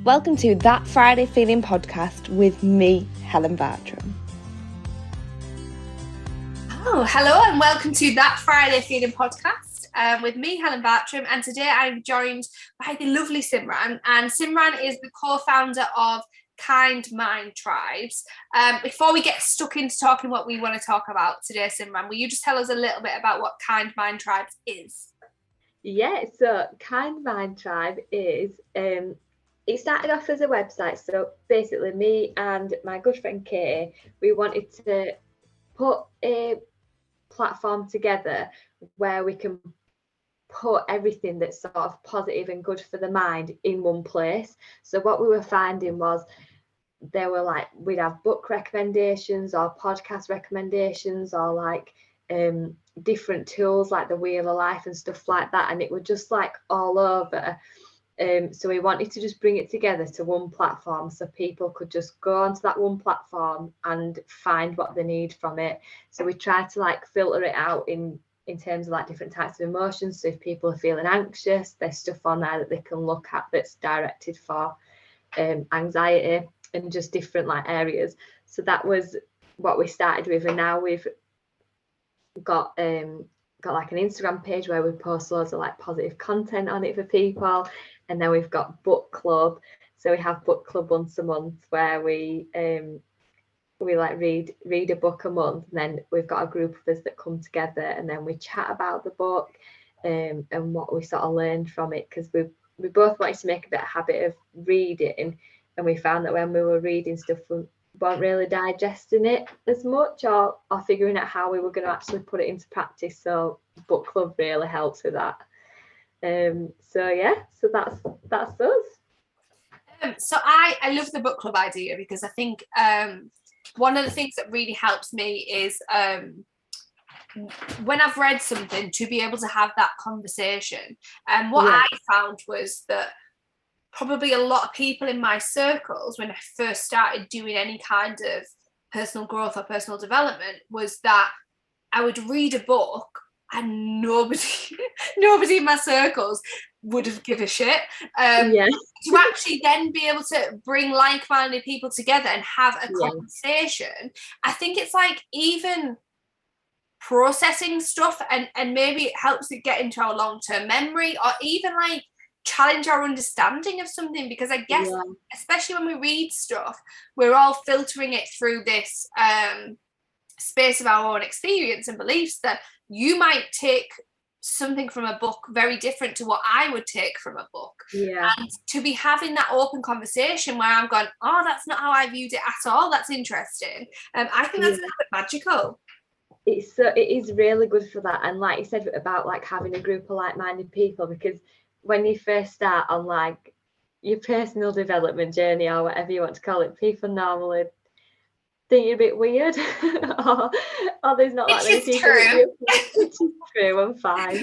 Welcome to That Friday Feeling podcast with me, Helen Bartram. Oh, hello and welcome to That Friday Feeling podcast with me, Helen Bartram, and today I'm joined by the lovely Simran, and Simran is the co-founder of Kind Mind Tribes. Before we get stuck into talking what we want to talk about today, Simran, will you just tell us a little bit about what Kind Mind Tribes is? Yeah, so Kind Mind Tribe is, it started off as a website. So basically me and my good friend Kay, we wanted to put a platform together where we can put everything that's sort of positive and good for the mind in one place. So what we were finding was there were like, we'd have book recommendations or podcast recommendations or like different tools like the Wheel of Life and stuff like that, and it was just like all over. So we wanted to just bring it together to one platform so people could just go onto that one platform and find what they need from it. So we tried to like filter it out in terms of like different types of emotions. So if people are feeling anxious, there's stuff on there that they can look at that's directed for anxiety and just different like areas. So that was what we started with, and now we've got like an Instagram page where we post loads of like positive content on it for people, and then we've got book club. So we have book club once a month where we like read a book a month, and then we've got a group of us that come together and then we chat about the book and what we sort of learned from it, because we both wanted to make a bit of habit of reading, and we found that when we were reading stuff we weren't really digesting it as much or figuring out how we were going to actually put it into practice. So book club really helps with that. So that's us. So I love the book club idea, because I think one of the things that really helps me is when I've read something, to be able to have that conversation. And what I found was that probably a lot of people in my circles, when I first started doing any kind of personal growth or personal development, was that I would read a book and nobody in my circles would have give a shit. To actually then be able to bring like-minded people together and have a conversation, I think it's like even processing stuff and maybe it helps it get into our long-term memory, or even like challenge our understanding of something, because I guess especially when we read stuff, we're all filtering it through this space of our own experience and beliefs, that you might take something from a book very different to what I would take from a book. And to be having that open conversation where I'm going, oh, that's not how I viewed it at all, that's interesting. I think that's a little bit magical. It is really good for that. And like you said about like having a group of like-minded people, because when you first start on like your personal development journey or whatever you want to call it, people normally think you're a bit weird or there's not that many people. It's true, I'm fine.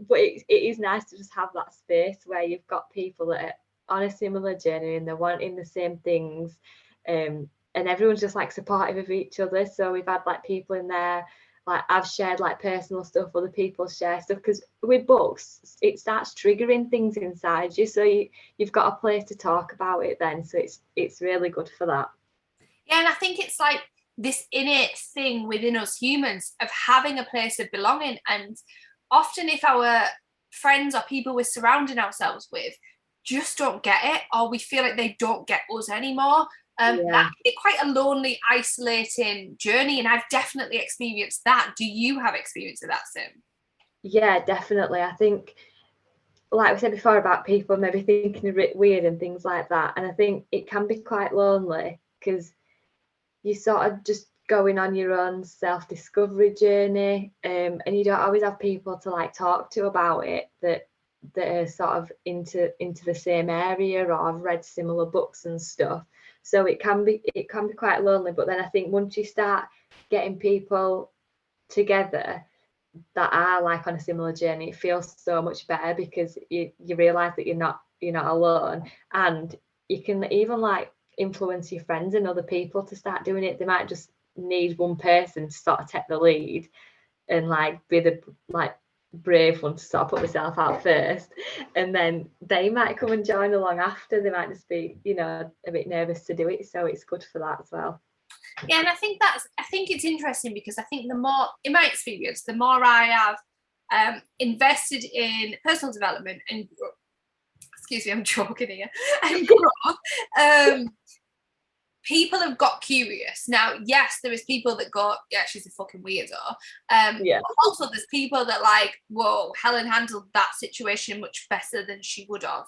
But it is nice to just have that space where you've got people that are on a similar journey and they're wanting the same things, and everyone's just like supportive of each other. So we've had like people in there, like I've shared like personal stuff, other people share stuff, because with books it starts triggering things inside you, so you've got a place to talk about it then. So it's really good for that. Yeah, and I think it's like this innate thing within us humans of having a place of belonging. And often if our friends or people we're surrounding ourselves with just don't get it, or we feel like they don't get us anymore, that can be quite a lonely, isolating journey. And I've definitely experienced that. Do you have experience of that, Sim? Yeah, definitely. I think, like we said before about people maybe thinking a bit weird and things like that, and I think it can be quite lonely because you're sort of just going on your own self-discovery journey, and you don't always have people to like talk to about it that are sort of into the same area or have read similar books and stuff. So it can be quite lonely. But then I think once you start getting people together that are like on a similar journey, it feels so much better, because you realize that you're not alone, and you can even like influence your friends and other people to start doing it. They might just need one person to sort of take the lead and like be the like brave one to sort of put myself out first, and then they might come and join along after. They might just be, you know, a bit nervous to do it, so it's good for that as well. Yeah, and I think it's interesting, because I think the more, in my experience, the more I have invested in personal development and excuse me, I'm choking here, and growth, people have got curious. Now, yes, there is people that go, yeah, she's a fucking weirdo. But also there's people that like, whoa, Helen handled that situation much better than she would have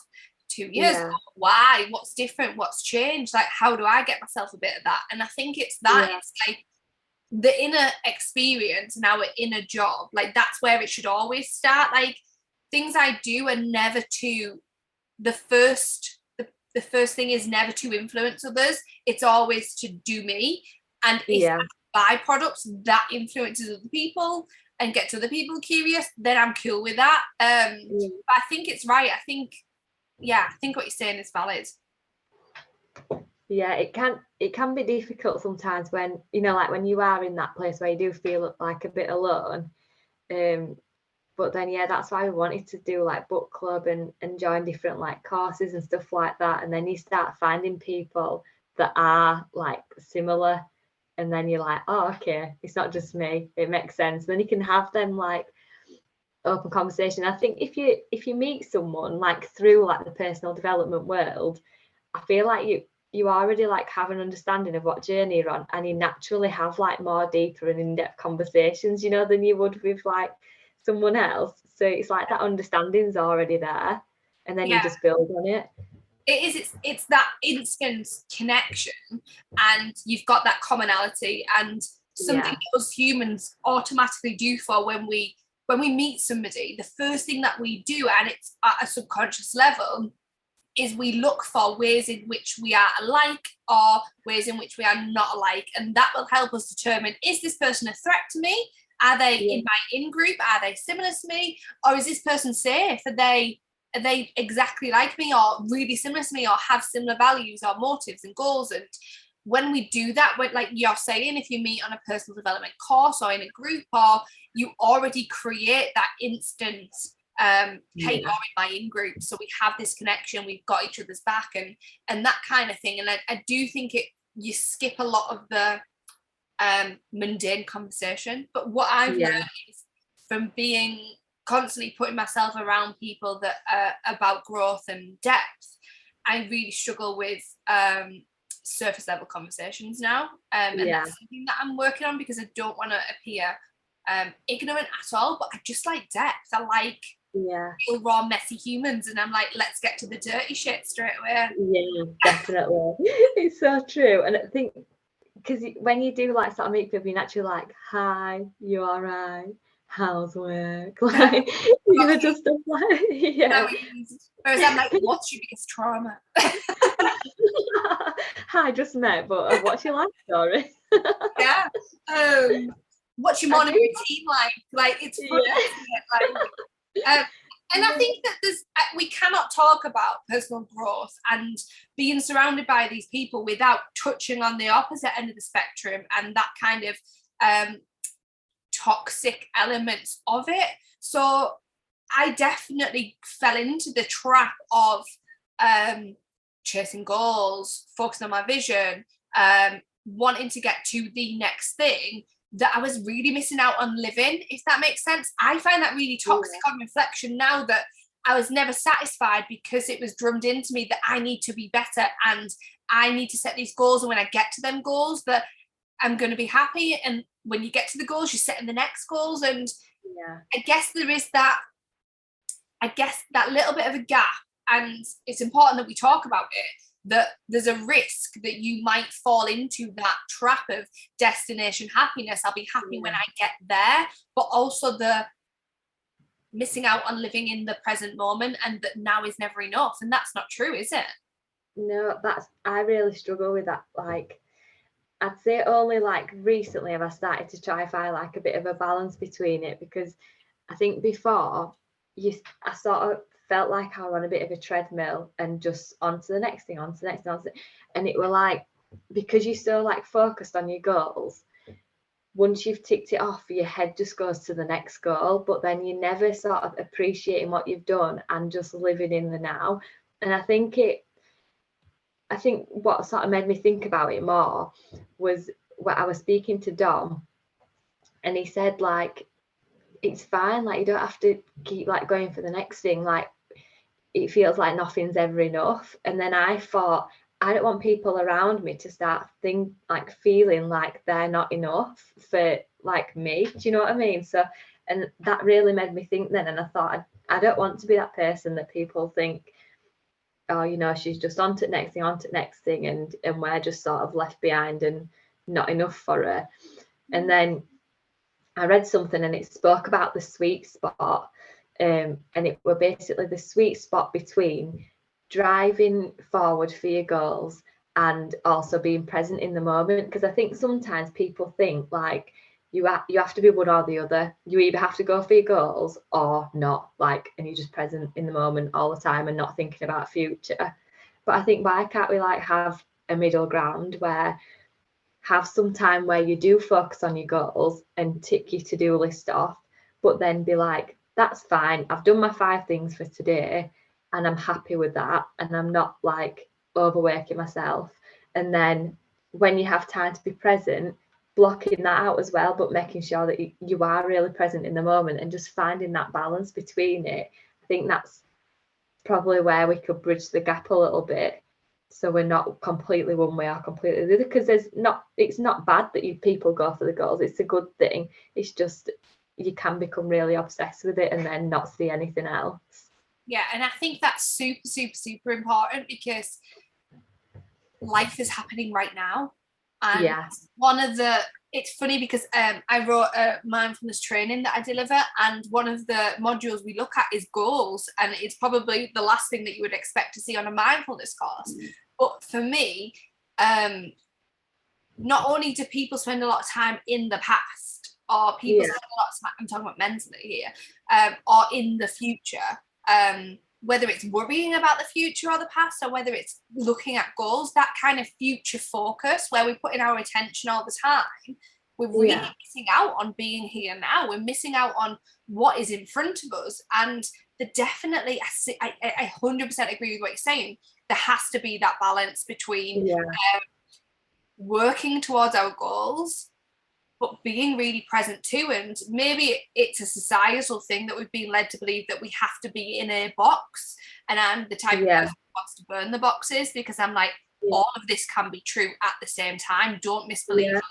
2 years ago. Why? What's different? What's changed? Like, how do I get myself a bit of that? And I think it's that. It's like the inner experience and our inner job. Like, that's where it should always start. Like, things I do are never to the first thing is never to influence others. It's always to do me. And if byproducts that influences other people and gets other people curious, then I'm cool with that. But I think it's right. I think what you're saying is valid. Yeah, it can be difficult sometimes when, you know, like when you are in that place where you do feel like a bit alone. But then, that's why we wanted to do like book club and join different like courses and stuff like that. And then you start finding people that are like similar. And then you're like, oh, okay, it's not just me. It makes sense. Then you can have them like open conversation. I think if you meet someone like through like the personal development world, I feel like you already like have an understanding of what journey you're on, and you naturally have like more deeper and in-depth conversations, you know, than you would with like someone else. So it's like that understanding's already there, and then you just build on it. It's that instant connection, and you've got that commonality, and something us humans automatically do for when we meet somebody. The first thing that we do, and it's at a subconscious level, is we look for ways in which we are alike or ways in which we are not alike, and that will help us determine, is this person a threat to me? Are they in my in-group? Are they similar to me? Or is this person safe? Are they exactly like me, or really similar to me, or have similar values or motives and goals? And when we do that, like you're saying, if you meet on a personal development course or in a group, or you already create that instant, hey, you're in my in-group, so we have this connection, we've got each other's back, and that kind of thing. And I do think you skip a lot of the mundane conversation. But what I've learned is, from being constantly putting myself around people that are about growth and depth, I really struggle with surface level conversations now, and that's something that I'm working on, because I don't want to appear ignorant at all, but I just like depth. I like real, raw, messy humans, and I'm like, let's get to the dirty shit straight away. Yeah, definitely. It's so true. And I think, because when you do like sort of meet people, you're naturally like, hi, you all right? How's work? Like, you know, just stuff like, Whereas I'm like, what's your biggest trauma? Hi, just met, but what's your life story? What's your morning routine like? Like, it's funny, isn't it? Like, and I think that we cannot talk about personal growth and being surrounded by these people without touching on the opposite end of the spectrum and that kind of toxic elements of it. So I definitely fell into the trap of chasing goals, focusing on my vision, wanting to get to the next thing, that I was really missing out on living, if that makes sense. I find that really toxic on reflection now, that I was never satisfied because it was drummed into me that I need to be better and I need to set these goals, and when I get to them goals that I'm going to be happy, and when you get to the goals you're setting the next goals. And I guess there is that little bit of a gap, and it's important that we talk about it, that there's a risk that you might fall into that trap of destination happiness. I'll be happy when I get there, but also the missing out on living in the present moment, and that now is never enough. And that's not true, is it? No, I really struggle with that. Like, I'd say only like recently have I started to try find like a bit of a balance between it, because I think before I sort of felt like I was on a bit of a treadmill and just on to the next thing, on to the next thing, and it were like, because you're so like focused on your goals, once you've ticked it off, your head just goes to the next goal, but then you're never sort of appreciating what you've done and just living in the now. And I think what sort of made me think about it more was when I was speaking to Dom, and he said, like, it's fine, like, you don't have to keep like going for the next thing, like, it feels like nothing's ever enough. And then I thought, I don't want people around me to start feeling like they're not enough for like me. Do you know what I mean? So, and that really made me think then. And I thought, I don't want to be that person that people think, oh, you know, she's just on to the next thing, and we're just sort of left behind and not enough for her. And then I read something and it spoke about the sweet spot. And it were basically the sweet spot between driving forward for your goals and also being present in the moment. Because I think sometimes people think like you have to be one or the other. You either have to go for your goals or not, like, and you're just present in the moment all the time and not thinking about future. But I think, why can't we like have a middle ground where have some time where you do focus on your goals and tick your to-do list off, but then be like, that's fine, I've done my 5 things for today and I'm happy with that, and I'm not like overworking myself. And then when you have time to be present, blocking that out as well, but making sure that you are really present in the moment and just finding that balance between it. I think that's probably where we could bridge the gap a little bit, so we're not completely one way or completely the other, because it's not bad that people go for the goals, it's a good thing. It's just you can become really obsessed with it and then not see anything else. Yeah, and I think that's super, super, super important, because life is happening right now. And it's funny because I wrote a mindfulness training that I deliver, and one of the modules we look at is goals, and it's probably the last thing that you would expect to see on a mindfulness course. But for me, not only do people spend a lot of time in the past, or people spend a lot of time, I'm talking about mentally here, or in the future, whether it's worrying about the future or the past, or whether it's looking at goals, that kind of future focus where we're putting our attention all the time, we're really missing out on being here now. We're missing out on what is in front of us. And definitely, I 100% agree with what you're saying. There has to be that balance between working towards our goals, but being really present too. And maybe it's a societal thing that we've been led to believe that we have to be in a box, and I'm the type of person who wants to burn the boxes, because I'm like, all of this can be true at the same time. Don't misbelieve us,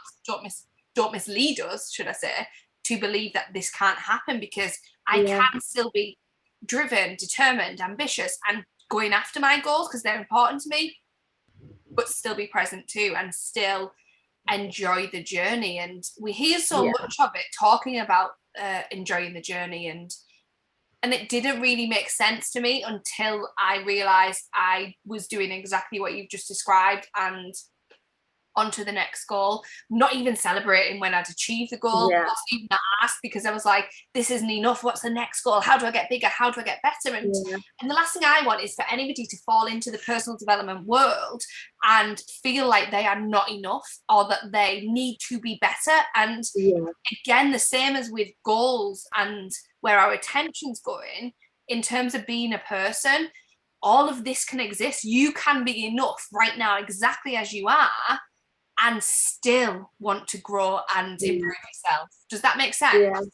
don't mislead us, should I say, to believe that this can't happen, because I can still be driven, determined, ambitious, and going after my goals because they're important to me, but still be present too, and still enjoy the journey. And we hear so much of it, talking about enjoying the journey, and it didn't really make sense to me until I realized I was doing exactly what you've just described, and on to the next goal, not even celebrating when I'd achieved the goal, not even asked, because I was like, this isn't enough, what's the next goal, how do I get bigger, how do I get better? And the last thing I want is for anybody to fall into the personal development world and feel like they are not enough, or that they need to be better. And again, the same as with goals and where our attention's going, in terms of being a person, all of this can exist. You can be enough right now exactly as you are, and still want to grow and improve yourself. Does that make sense?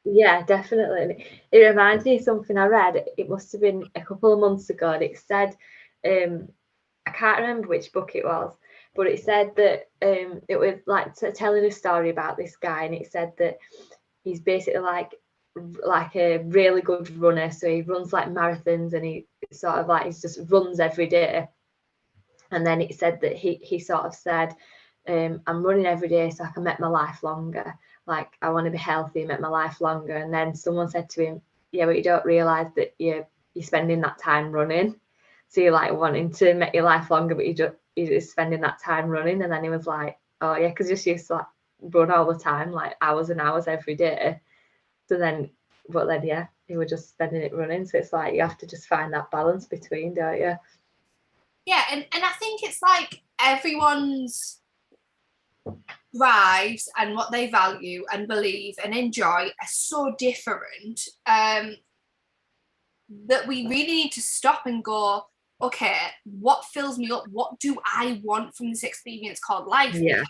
Yeah, definitely. It reminds me of something I read. It must have been a couple of months ago, and it said, I can't remember which book it was, but it said that it was like telling a story about this guy, and it said that he's basically like a really good runner. So he runs like marathons, and he sort of like, he just runs every day. And then it said that he sort of said, I'm running every day so I can make my life longer. Like, I want to be healthy and make my life longer. And then someone said to him, yeah, but you don't realise that you're spending that time running. So you're like wanting to make your life longer, but you're just spending that time running. And then he was like, oh yeah, because you used to like run all the time, like hours and hours every day. So then, but then yeah, you were just spending it running. So it's like you have to just find that balance between, don't you? Yeah, and I think it's like everyone's drives and what they value and believe and enjoy are so different, that we really need to stop and go, okay, what fills me up? What do I want from this experience called life? Yeah.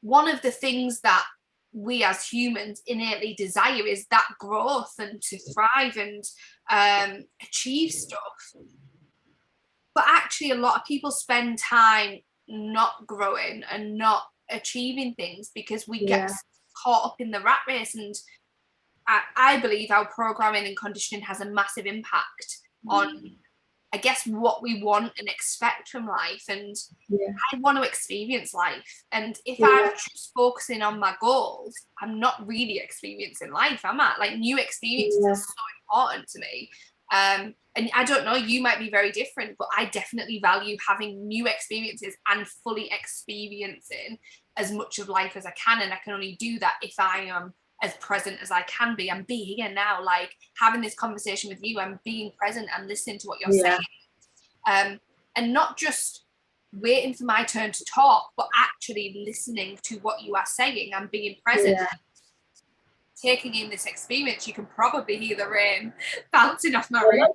One of the things that we as humans innately desire is that growth and to thrive and achieve stuff. But actually, a lot of people spend time not growing and not achieving things because we get caught up in the rat race. And I believe our programming and conditioning has a massive impact on, I guess, what we want and expect from life. And I want to experience life. And if I'm just focusing on my goals, I'm not really experiencing life, am I? Like, new experiences are so important to me. And I don't know, you might be very different, but I definitely value having new experiences and fully experiencing as much of life as I can. And I can only do that if I am as present as I can be. And be here now, like having this conversation with you, and being present and listening to what you're saying. And not just waiting for my turn to talk, but actually listening to what you are saying and being present. Taking in this experience. You can probably hear the rain bouncing off my roof.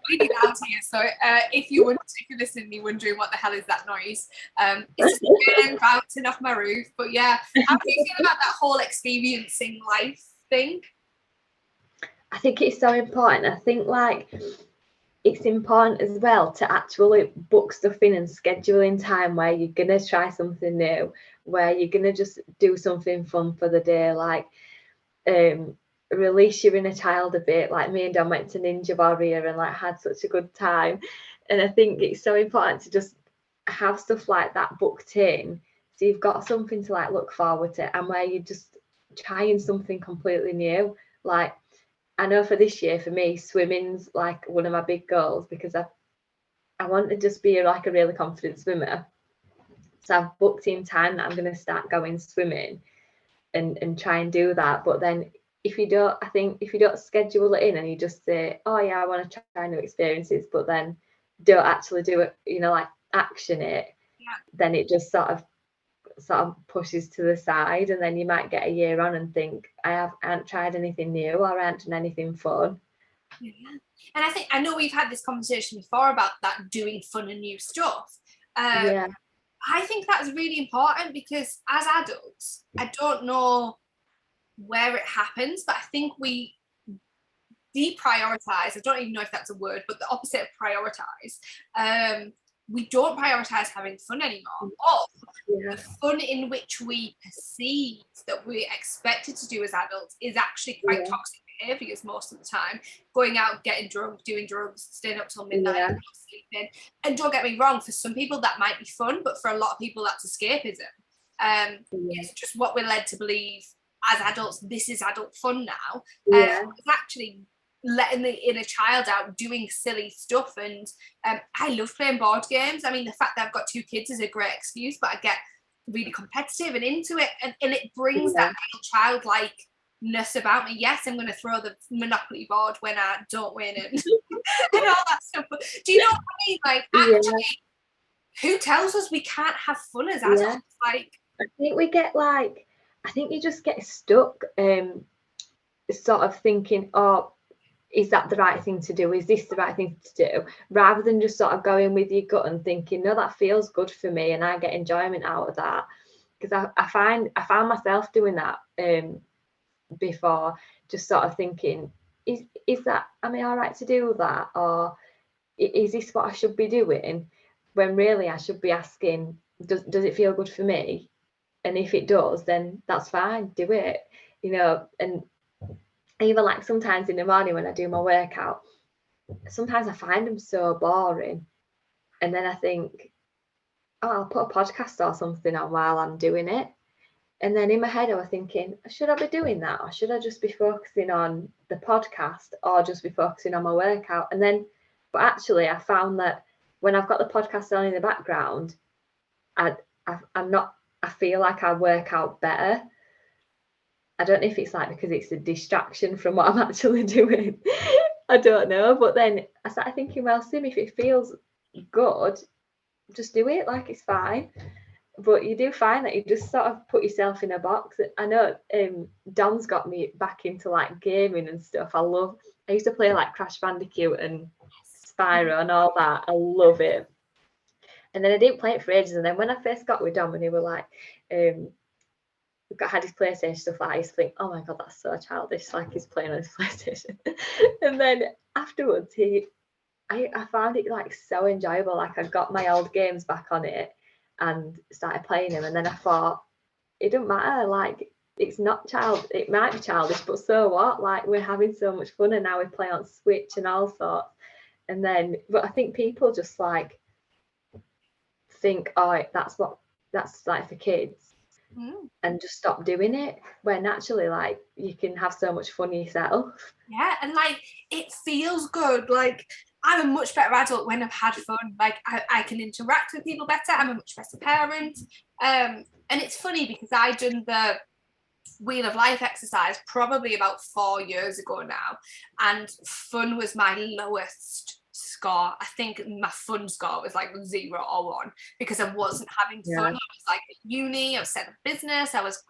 Really loud here. So if you're listening and you're wondering what the hell is that noise, it's just rain bouncing off my roof. But yeah, how do you feel about that whole experiencing life thing? I think it's so important. I think like it's important as well to actually book stuff in and schedule in time where you're gonna try something new, where you're gonna just do something fun for the day, like release your inner child a bit. Like me and Dom went to Ninja Warrior and like had such a good time. And I think it's so important to just have stuff like that booked in, so you've got something to like look forward to, and where you're just trying something completely new. Like, I know for this year, for me, swimming's like one of my big goals, because I want to just be like a really confident swimmer. So I've booked in time that I'm going to start going swimming and try and do that. But then if you don't schedule it in and you just say, oh yeah, I want to try new experiences, but then don't actually do it, like action it, then it just sort of pushes to the side, and then you might get a year on and think, I haven't tried anything new, or I haven't done anything fun. And I know we've had this conversation before about that, doing fun and new stuff. I think that's really important, because as adults, I don't know where it happens, but I think we deprioritize. I don't even know if that's a word, but the opposite of prioritize. We don't prioritize having fun anymore, or the fun in which we perceive that we're expected to do as adults is actually quite toxic behaviours most of the time. Going out, getting drunk, doing drugs, staying up till midnight, not sleeping. And don't get me wrong, for some people that might be fun, but for a lot of people that's escapism. It's just what we're led to believe as adults. This is adult fun now. It's actually letting the inner child out, doing silly stuff. And I love playing board games. I mean, the fact that I've got 2 kids is a great excuse, but I get really competitive and into it, and it brings that little childlikeness about me. Yes, I'm going to throw the Monopoly board when I don't win, and and all that stuff. But do you know what I mean? Like, actually, who tells us we can't have fun as adults? Like, I think we get like, I think you just get stuck sort of thinking, oh, is that the right thing to do? Is this the right thing to do? Rather than just sort of going with your gut and thinking, no, that feels good for me and I get enjoyment out of that. Because I found myself doing that before, just sort of thinking, is that, am I all right to do that? Or is this what I should be doing? When really I should be asking, does it feel good for me? And if it does, then that's fine, do it. And even like sometimes in the morning when I do my workout, sometimes I find them so boring. And then I think, oh, I'll put a podcast or something on while I'm doing it. And then in my head I was thinking, should I be doing that? Or should I just be focusing on the podcast, or just be focusing on my workout? And then, but actually I found that when I've got the podcast on in the background, I feel like I work out better. I don't know if it's like because it's a distraction from what I'm actually doing. I don't know. But then I started thinking, well, Sim, if it feels good, just do it. Like, it's fine. but you do find that you just sort of put yourself in a box. I know Dom's got me back into like gaming and stuff. I used to play like Crash Bandicoot and Spyro and all that. I love it. And then I didn't play it for ages. And then when I first got with Dom and he were like, had his PlayStation stuff, like I used to think, oh my God, that's so childish, like he's playing on his PlayStation. And then afterwards, I found it like so enjoyable. Like I got my old games back on it and started playing them. And then I thought, it doesn't matter, like it might be childish, but so what? Like we're having so much fun, and now we play on Switch and all sorts. And then, but I think people just like think, oh, that's like for kids, and just stop doing it, when actually like you can have so much fun yourself. Yeah, and like it feels good. Like I'm a much better adult when I've had fun. Like I can interact with people better. I'm a much better parent. And it's funny because I done the Wheel of Life exercise probably about 4 years ago now, and fun was my lowest score. I think my fun score was like 0 or 1 because I wasn't having fun. I was like at uni, I was setting up business, I was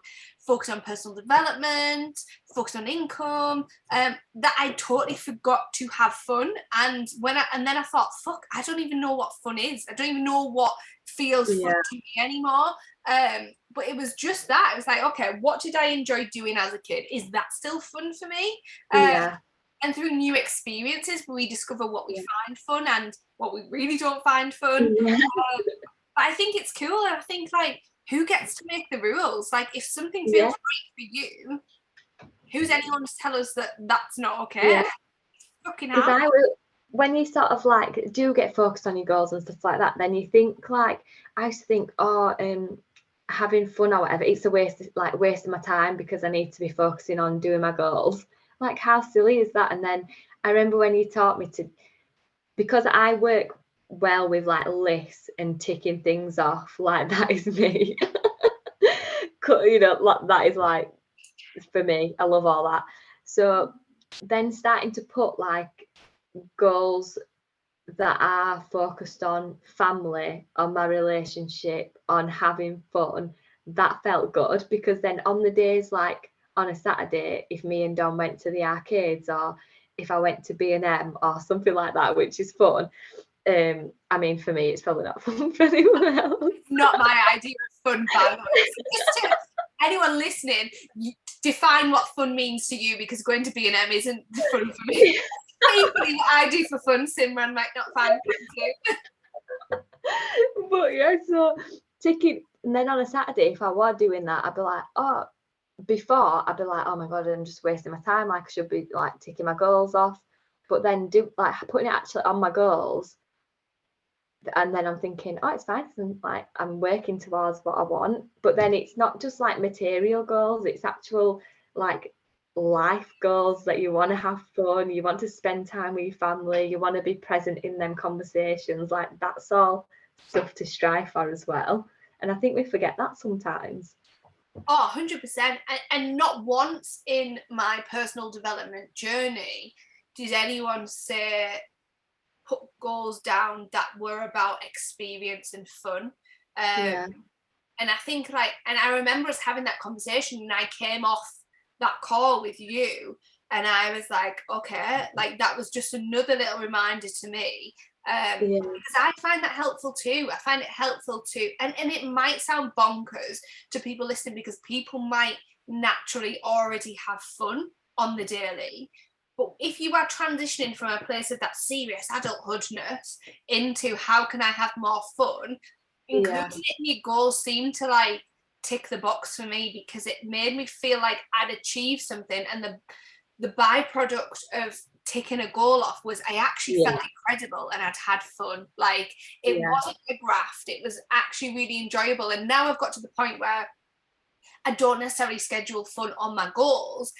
focused on personal development, focused on income, that I totally forgot to have fun. And then I thought, fuck, I don't even know what fun is. I don't even know what feels fun to me anymore. But it was just that. It was like, okay, what did I enjoy doing as a kid? Is that still fun for me? And through new experiences, we discover what we find fun and what we really don't find fun. But I think it's cool. And I think, like, who gets to make the rules? Like, if something feels right for you, who's anyone to tell us that that's not okay? Fucking hell. When you sort of like do get focused on your goals and stuff like that, then you think like, I used to think, having fun or whatever, it's a waste of my time because I need to be focusing on doing my goals. Like, how silly is that? And then I remember when you taught me to, because I work well with like lists and ticking things off, like that is me. You know, that is like for me. I love all that. So then starting to put like goals that are focused on family, on my relationship, on having fun, that felt good, because then on the days like on a Saturday, if me and Dom went to the arcades, or if I went to B&M or something like that, which is fun, I mean, for me, it's probably not fun for anyone else. Not my idea of fun, by the way. Just to anyone listening, define what fun means to you, because going to B&M isn't fun for me. Equally, what I do for fun, Simran might not find fun too. But yeah, so taking, and then on a Saturday, if I were doing that, I'd be like, oh my God, I'm just wasting my time. Like, I should be like ticking my goals off. But then putting it actually on my goals, and then I'm thinking, oh, it's fine, and like I'm working towards what I want. But then it's not just like material goals, it's actual like life goals, that you want to have fun, you want to spend time with your family, you want to be present in them conversations. Like, that's all stuff to strive for as well. And I think we forget that sometimes. Oh, 100%. And not once in my personal development journey did anyone say put goals down that were about experience and fun. And I think and I remember us having that conversation, and I came off that call with you and I was like, okay, like that was just another little reminder to me, because I find that helpful too. I find it helpful too, and it might sound bonkers to people listening, because people might naturally already have fun on the daily. But if you are transitioning from a place of that serious adulthoodness into how can I have more fun, including it in your goals seemed to like tick the box for me, because it made me feel like I'd achieved something, and the byproduct of ticking a goal off was I actually felt incredible and I'd had fun. Like, it wasn't a graft, it was actually really enjoyable. And now I've got to the point where I don't necessarily schedule fun on my goals.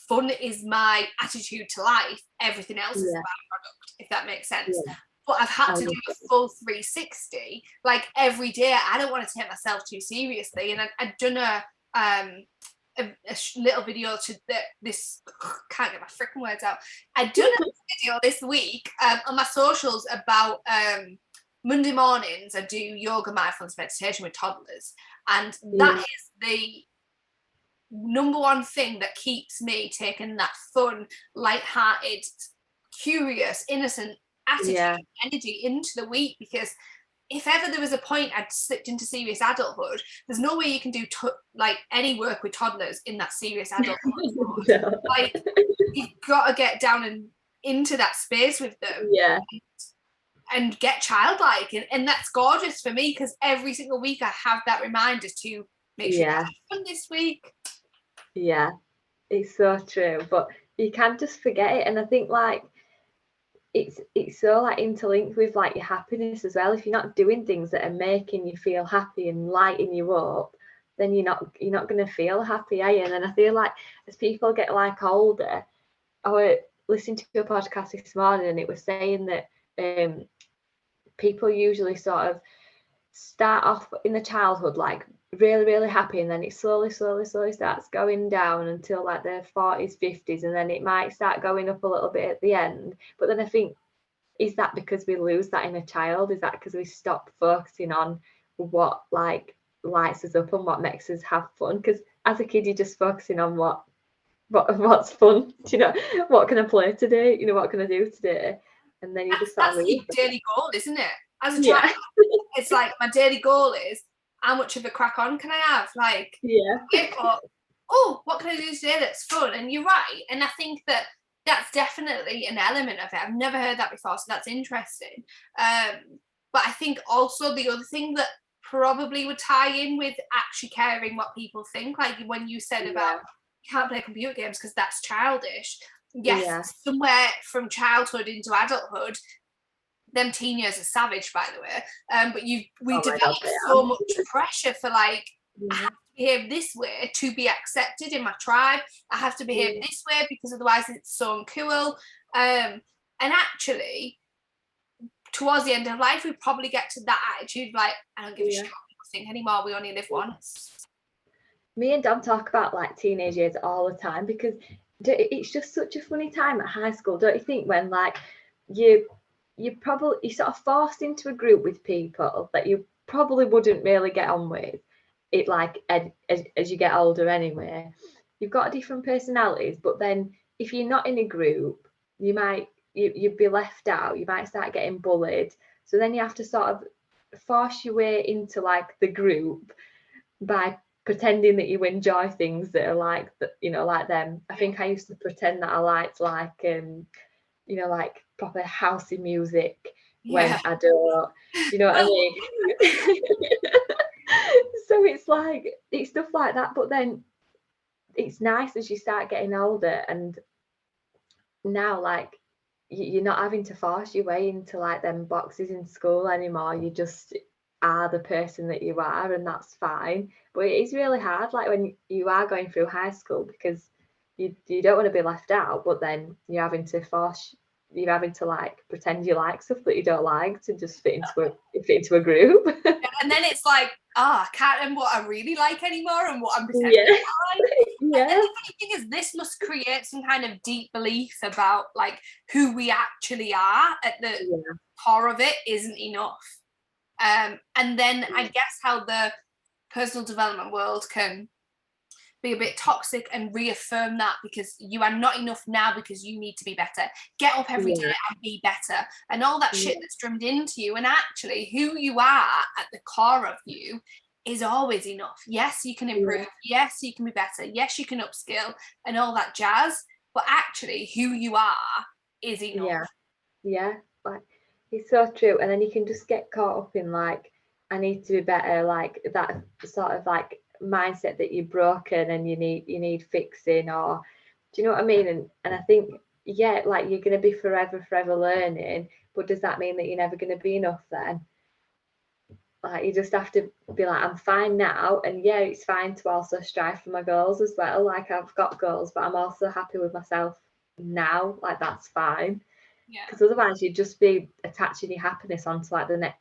Fun is my attitude to life, everything else is a byproduct, if that makes sense. But I've had to do a full 360, like every day. I don't want to take myself too seriously, and I'd done a little video to this. Can't get my freaking words out. I'd done a video this week on my socials about Monday mornings I do yoga, mindfulness, meditation with toddlers, and that is the number one thing that keeps me taking that fun, light-hearted, curious, innocent attitude and energy into the week, because if ever there was a point I'd slipped into serious adulthood, there's no way you can do like any work with toddlers in that serious adulthood mode. Like, you've got to get down and into that space with them, and get childlike, and that's gorgeous for me, because every single week I have that reminder to make sure I have fun this week. Yeah, it's so true, but you can't just forget it. And I think like it's so like interlinked with like your happiness as well. If you're not doing things that are making you feel happy and lighting you up, then you're not going to feel happy, are you? And then I feel like as people get like older, I was listening to a podcast this morning, and it was saying that people usually sort of start off in the childhood like really, really happy, and then it slowly starts going down until like their 40s, 50s, and then it might start going up a little bit at the end. But then I think, is that because we lose that in a child? Is that because we stop focusing on what like lights us up and what makes us have fun? Because as a kid, you're just focusing on what's fun. Do you know, what can I play today? You know, what can I do today? And then you just that's the daily goal, isn't it? As a child, it's like my daily goal is, how much of a crack on can I have? Like, what can I do today that's fun? And you're right. And I think that's definitely an element of it. I've never heard that before, so that's interesting. But I think also the other thing that probably would tie in with actually caring what people think, like when you said about you can't play computer games because that's childish. Yes, somewhere from childhood into adulthood, them teen years are savage, by the way. But we develop so much pressure for like, I have to behave this way to be accepted in my tribe. I have to behave this way because otherwise it's so uncool. And actually, towards the end of life, we probably get to that attitude like, I don't give a shit what people think anymore. We only live once. Me and Dom talk about like teenage years all the time, because it's just such a funny time at high school, don't you think? When like you're sort of forced into a group with people that you probably wouldn't really get on with it, like as you get older anyway. You've got different personalities, but then if you're not in a group, you'd be left out. You might start getting bullied, so then you have to sort of force your way into like the group by pretending that you enjoy things that are like like them. I think I used to pretend that I liked like like proper housey music when I don't, you know what I mean? So it's like, it's stuff like that. But then it's nice as you start getting older, and now like you're not having to force your way into like them boxes in school anymore. You just are the person that you are, and that's fine. But it is really hard, like when you are going through high school, because you don't want to be left out, but then you're having to like pretend you like stuff that you don't like to just fit into a group. And then it's like, I can't remember what I really like anymore and what I'm pretending I like. And the funny thing is, this must create some kind of deep belief about like who we actually are at the core of it isn't enough. And then I guess how the personal development world can be a bit toxic and reaffirm that, because you are not enough now because you need to be better. Get up every day and be better, and all that shit that's drummed into you. And actually, who you are at the core of you is always enough. Yes, you can improve. Yes, you can be better. Yes, you can upskill and all that jazz. But actually, who you are is enough. Yeah, like it's so true. And then you can just get caught up in like, I need to be better, like that sort of like mindset that you're broken and you need fixing, or do you know what I mean? And I think like you're going to be forever learning, but does that mean that you're never going to be enough then? Like you just have to be like, I'm fine now, and it's fine to also strive for my goals as well. Like I've got goals, but I'm also happy with myself now. Like that's fine, because otherwise you'd just be attaching your happiness onto like the next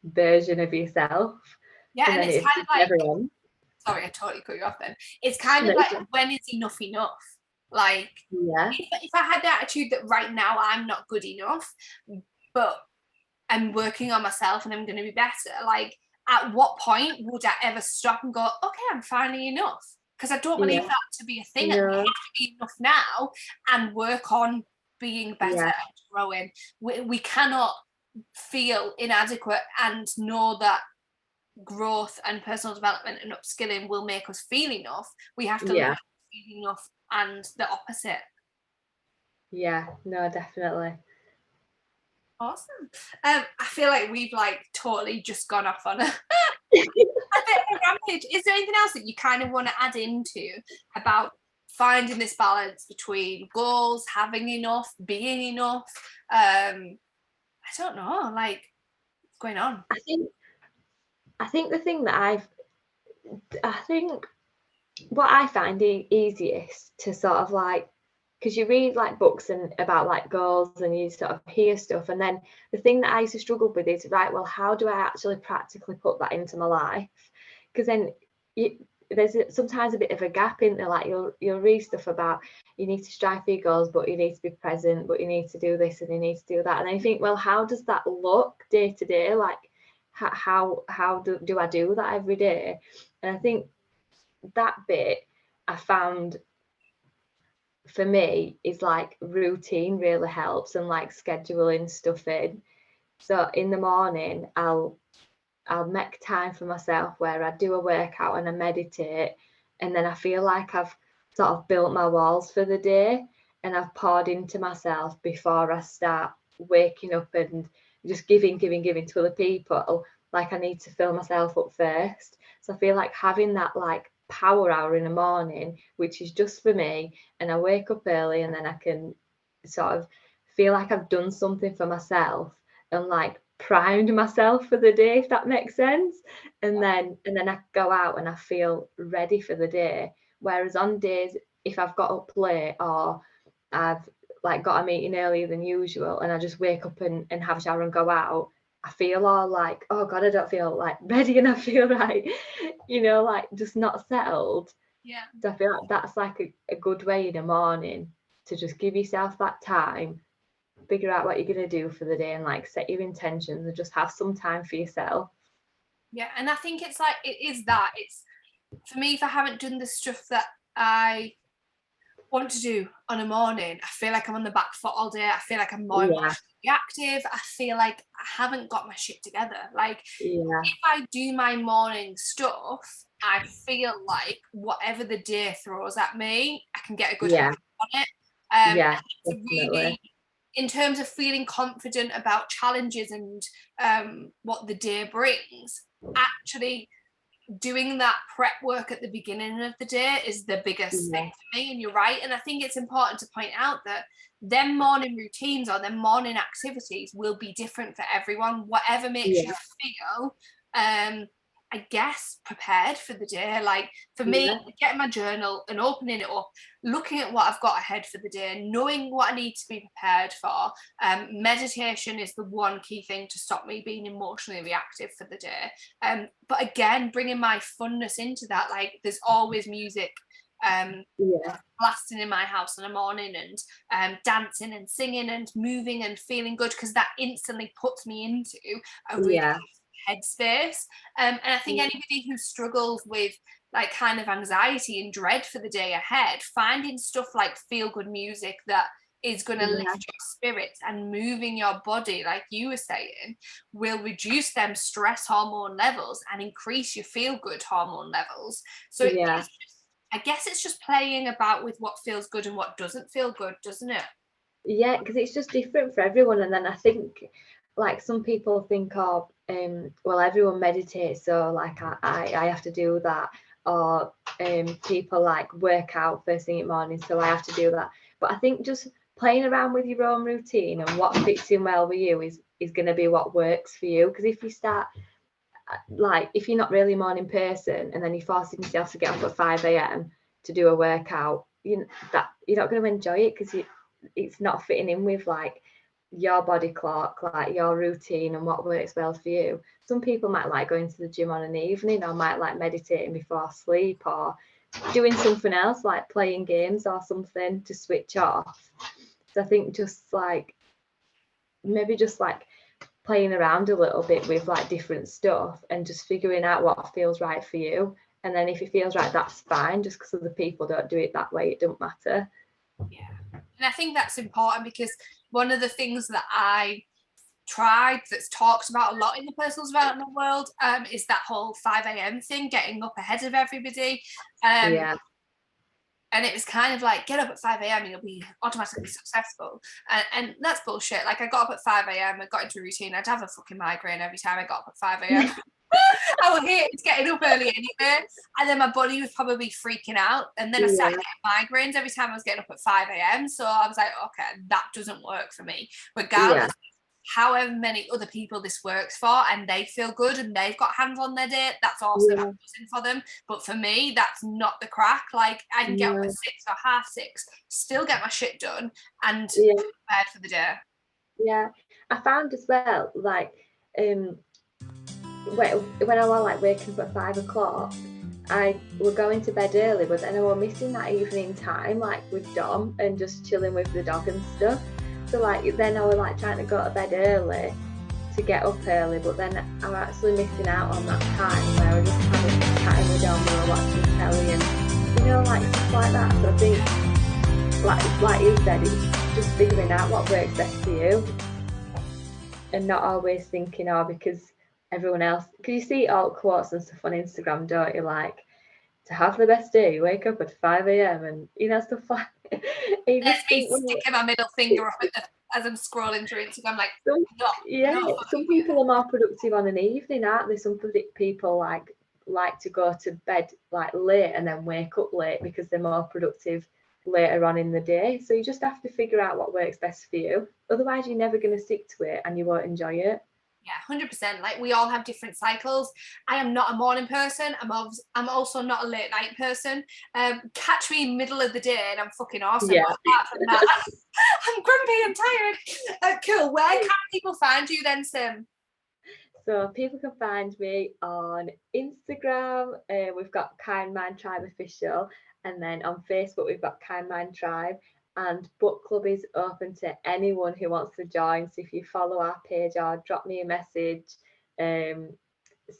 version of yourself. And it's kind of like everyone. Sorry, I totally cut you off then. It's kind of like, when is enough enough? Like, if I had the attitude that right now I'm not good enough, but I'm working on myself and I'm going to be better. Like, at what point would I ever stop and go, okay, I'm finally enough? Because I don't believe that to be a thing. No. We have to be enough now and work on being better and growing. We cannot feel inadequate and know that growth and personal development and upskilling will make us feel enough. We have to learn to feel enough and the opposite. Yeah, no, definitely. Awesome. I feel like we've like totally just gone off on a bit of a rampage. Is there anything else that you kind of want to add into about finding this balance between goals, having enough, being enough? I don't know, like, what's going on? I think the thing that I think what I find easiest to sort of like, because you read like books and about like goals and you sort of hear stuff, and then the thing that I used to struggle with is, right, well, how do I actually practically put that into my life? Because then there's sometimes a bit of a gap in there. Like you'll read stuff about you need to strive for your goals, but you need to be present, but you need to do this and you need to do that, and then you think, well, how does that look day to day? Like how do I do that every day? And I think that bit I found for me is like routine really helps, and like scheduling stuff in. So in the morning I'll make time for myself where I do a workout and I meditate, and then I feel like I've sort of built my walls for the day and I've poured into myself before I start waking up and just giving to other people. Like I need to fill myself up first. So I feel like having that like power hour in the morning, which is just for me, and I wake up early and then I can sort of feel like I've done something for myself and like primed myself for the day, if that makes sense. And then I go out and I feel ready for the day. Whereas on days, if I've got up late or I've like got a meeting earlier than usual and I just wake up and have a shower and go out, I feel all like, oh God, I don't feel like ready and I feel like, like just not settled. Yeah. So I feel like that's like a good way in the morning to just give yourself that time, figure out what you're going to do for the day and like set your intentions and just have some time for yourself. Yeah, and I think it's like, it's for me, if I haven't done the stuff that I want to do on a morning, I feel like I'm on the back foot all day. I feel like I'm more emotionally reactive. I feel like I haven't got my shit together. Like if I do my morning stuff, I feel like whatever the day throws at me, I can get a good handle on it. It's really, in terms of feeling confident about challenges and what the day brings, actually doing that prep work at the beginning of the day is the biggest thing for me. And you're right. And I think it's important to point out that them morning routines or them morning activities will be different for everyone. Whatever makes you feel, I guess, prepared for the day. Like for me, getting my journal and opening it up, looking at what I've got ahead for the day, knowing what I need to be prepared for. Meditation is the one key thing to stop me being emotionally reactive for the day. But again, bringing my funness into that, like there's always music blasting in my house in the morning and dancing and singing and moving and feeling good, because that instantly puts me into a really headspace. And I think anybody who struggles with like kind of anxiety and dread for the day ahead, finding stuff like feel good music that is going to lift your spirits and moving your body, like you were saying, will reduce them stress hormone levels and increase your feel good hormone levels. So I guess it's just playing about with what feels good and what doesn't feel good, doesn't it? Yeah, because it's just different for everyone. And then I think like some people think of well, everyone meditates, so like I have to do that, or people like work out first thing in the morning, so I have to do that. But I think just playing around with your own routine and what fits in well with you is going to be what works for you. Because if you start like, if you're not really a morning person and then you're forcing yourself to get up at 5 a.m. to do a workout, you're not going to enjoy it, because it's not fitting in with like your body clock, like your routine and what works well for you. Some people might like going to the gym on an evening, or might like meditating before sleep, or doing something else like playing games or something to switch off. So I think just like maybe just like playing around a little bit with like different stuff and just figuring out what feels right for you. And then if it feels right, that's fine. Just because other people don't do it that way, it don't matter. Yeah. And I think that's important, because one of the things that I tried that's talked about a lot in the personal development world is that whole 5 a.m. thing, getting up ahead of everybody. Yeah. And it was kind of like, get up at 5 a.m. and you'll be automatically successful. And that's bullshit. Like, I got up at 5 a.m. I got into a routine. I'd have a fucking migraine every time I got up at 5 a.m. I would hate getting up early anyway. And then my body was probably freaking out. And then I started getting migraines every time I was getting up at 5 a.m. So I was like, okay, that doesn't work for me. Regardless of however many other people this works for, and they feel good and they've got hands on their day, that's awesome. I'm buzzing for them. But for me, that's not the crack. Like, I can get up at 6 or 5:30, still get my shit done, and prepared for the day. Yeah, I found as well, like, when I was like waking up at 5 o'clock, I were going to bed early, but then I was missing that evening time, like with Dom and just chilling with the dog and stuff. So like then I was like trying to go to bed early to get up early, but then I was actually missing out on that time where I was just kind of chatting with Dom or watching telly and like stuff like that. So I think like you said, it's just figuring out what works best for you and not always thinking, because everyone else, because you see all quotes and stuff on Instagram, don't you, like, to have the best day you wake up at 5 a.m. and stuff like that. There's me sticking my middle finger up as I'm scrolling through Instagram, like, some people are more productive on an evening, aren't they? Some people like to go to bed like late and then wake up late because they're more productive later on in the day. So you just have to figure out what works best for you. Otherwise you're never going to stick to it and you won't enjoy it. Yeah, 100%. Like, we all have different cycles. I am not a morning person. I'm also not a late night person. Catch me middle of the day and I'm fucking awesome. Yeah. Apart from that, I'm grumpy and tired. Cool. Where can people find you then, Sim? So people can find me on Instagram. We've got Kind Mind Tribe Official, and then on Facebook we've got Kind Mind Tribe. And book club is open to anyone who wants to join. So if you follow our page or drop me a message, Simran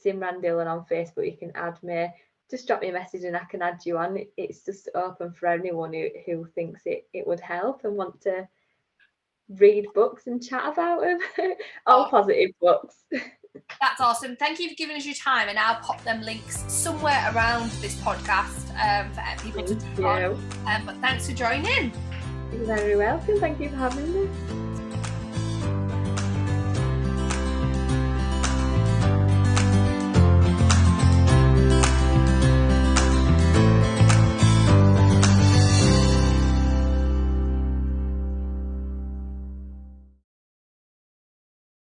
Dhillon on Facebook, you can add me. Just drop me a message and I can add you on. It's just open for anyone who thinks it would help and want to read books and chat about them. All positive books. That's awesome. Thank you for giving us your time, and I'll pop them links somewhere around this podcast for people to do on. But thanks for joining in. You're very welcome. Thank you for having me.